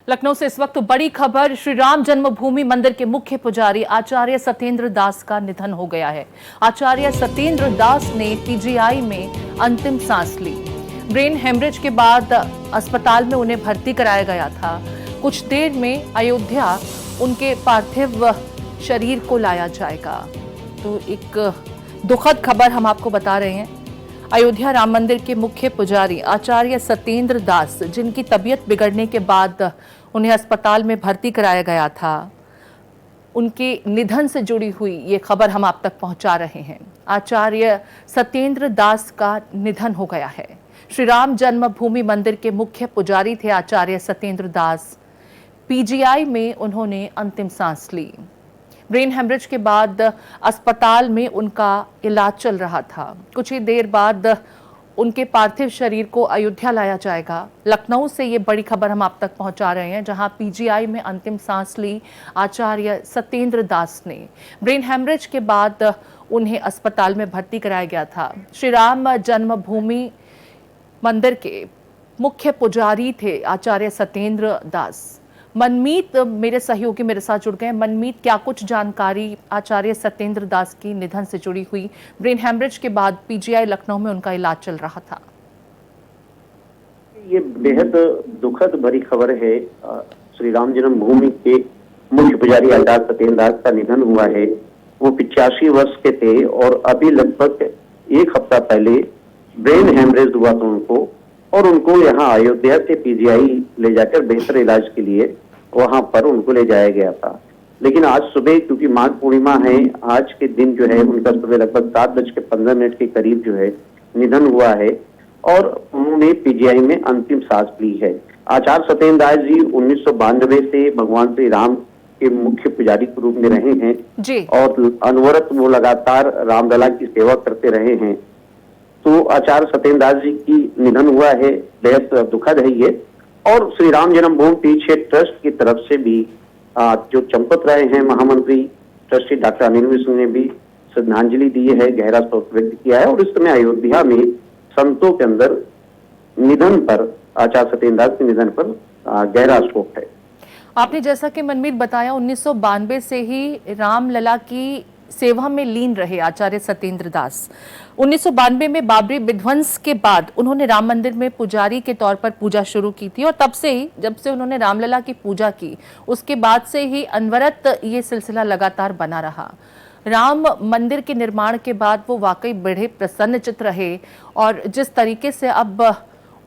लखनऊ से इस वक्त बड़ी खबर, श्री राम जन्मभूमि मंदिर के मुख्य पुजारी आचार्य सत्येंद्र दास का निधन हो गया है। आचार्य सत्येंद्र दास ने पीजीआई में अंतिम सांस ली। ब्रेन हेमरेज के बाद अस्पताल में उन्हें भर्ती कराया गया था। कुछ देर में अयोध्या उनके पार्थिव शरीर को लाया जाएगा। तो एक दुखद खबर हम आपको बता रहे हैं। अयोध्या राम मंदिर के मुख्य पुजारी आचार्य सत्येंद्र दास, जिनकी तबीयत बिगड़ने के बाद उन्हें अस्पताल में भर्ती कराया गया था, उनके निधन से जुड़ी हुई ये खबर हम आप तक पहुंचा रहे हैं। आचार्य सत्येंद्र दास का निधन हो गया है। श्री राम जन्मभूमि मंदिर के मुख्य पुजारी थे आचार्य सत्येंद्र दास। पीजीआई में उन्होंने अंतिम सांस ली। ब्रेन हेमरेज के बाद अस्पताल में उनका इलाज चल रहा था। कुछ ही देर बाद उनके पार्थिव शरीर को अयोध्या लाया जाएगा। लखनऊ से ये बड़ी खबर हम आप तक पहुंचा रहे हैं, जहां पीजीआई में अंतिम सांस ली आचार्य सत्येंद्र दास ने। ब्रेन हेमरेज के बाद उन्हें अस्पताल में भर्ती कराया गया था। श्री राम जन्मभूमि मंदिर के मुख्य पुजारी थे आचार्य सत्येंद्र दास। मनमीत मेरे सहयोगी मेरे साथ जुड़ गए। मनमीत, क्या कुछ जानकारी आचार्य सत्येंद्र दास की निधन से जुड़ी हुई? ब्रेन हेमरेज के बाद पीजीआई लखनऊ में उनका इलाज चल रहा था। ये बेहद दुखद भरी खबर है। श्री राम जन्मभूमि के मुख्य पुजारी आचार्य सत्येंद्र दास का निधन हुआ है। वो 85 वर्ष के थे और अभी लगभग एक हफ्ता पहले ब्रेन हेमरेज हुआ था उनको, और उनको यहाँ अयोध्या से पीजीआई ले जाकर बेहतर इलाज के लिए वहां पर उनको ले जाया गया था। लेकिन आज सुबह, क्योंकि माघ पूर्णिमा है, आज के दिन जो है उनका सुबह लगभग 7:15 के करीब जो है निधन हुआ है और उन्होंने पीजीआई में अंतिम सांस ली है। आचार्य सत्येंद्र दास जी 1992 से भगवान श्री राम के मुख्य पुजारी के रूप में रहे हैं जी। और अनवरत वो लगातार रामलला की सेवा करते रहे हैं। तो आचार्य सत्येंद्र दास जी की निधन हुआ है, बेहद दुखद है ये। और श्री राम जन्मभूमि पीछे ट्रस्ट की तरफ से भी जो चंपत रहे हैं महामंत्री ट्रस्टी डॉक्टर अनिल मिश्र ने भी श्रद्धांजलि दी है, गहरा शोक व्यक्त किया है। और इस समय अयोध्या में संतों के अंदर निधन पर, आचार्य सत्येंद्र दास के निधन पर गहरा शोक है। आपने जैसा कि मनमीत बताया, 1992 से ही रामलला की सेवा में लीन रहे आचार्य सत्येंद्र दास। 1992 में बाबरी विध्वंस के बाद उन्होंने राम मंदिर में पुजारी के तौर पर पूजा शुरू की थी और तब से ही, जब से उन्होंने रामलला की पूजा की, उसके बाद से ही अनवरत ये सिलसिला लगातार बना रहा। राम मंदिर के निर्माण के बाद वो वाकई बड़े प्रसन्नचित्त रहे और जिस तरीके से अब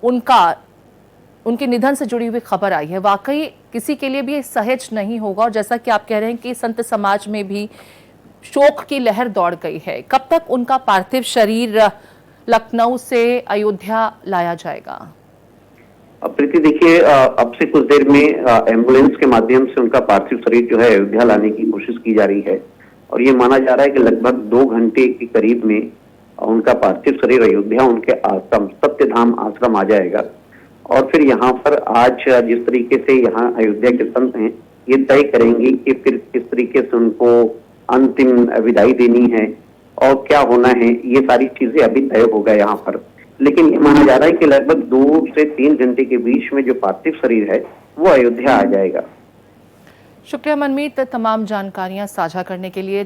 उनके निधन से जुड़ी हुई खबर आई है, वाकई किसी के लिए भी सहज नहीं होगा। और जैसा कि आप कह रहे हैं कि संत समाज में भी शोक की लहर दौड़ गई है। कब तक उनका पार्थिव शरीर लखनऊ से अयोध्या लाया जाएगा? प्रीति, देखिए, अब से कुछ देर में एम्बुलेंस के माध्यम से उनका पार्थिव शरीर जो है अयोध्या लाने की कोशिश की जा रही है और ये माना जा रहा है कि लगभग 2 घंटे के करीब में उनका पार्थिव शरीर अयोध्या उनके आश्रम सत्यधाम आश्रम आ जाएगा। और फिर यहाँ पर आज जिस तरीके से यहाँ अयोध्या के संत हैं, ये तय करेंगे कि फिर किस तरीके से उनको अंतिम विदाई देनी है और क्या होना है। ये सारी चीजें अभी तय होगा यहाँ पर। लेकिन ये माना जा रहा है कि लगभग 2 से 3 घंटे के बीच में जो पार्थिव शरीर है वो अयोध्या आ जाएगा। शुक्रिया मनमीत, तमाम जानकारियां साझा करने के लिए।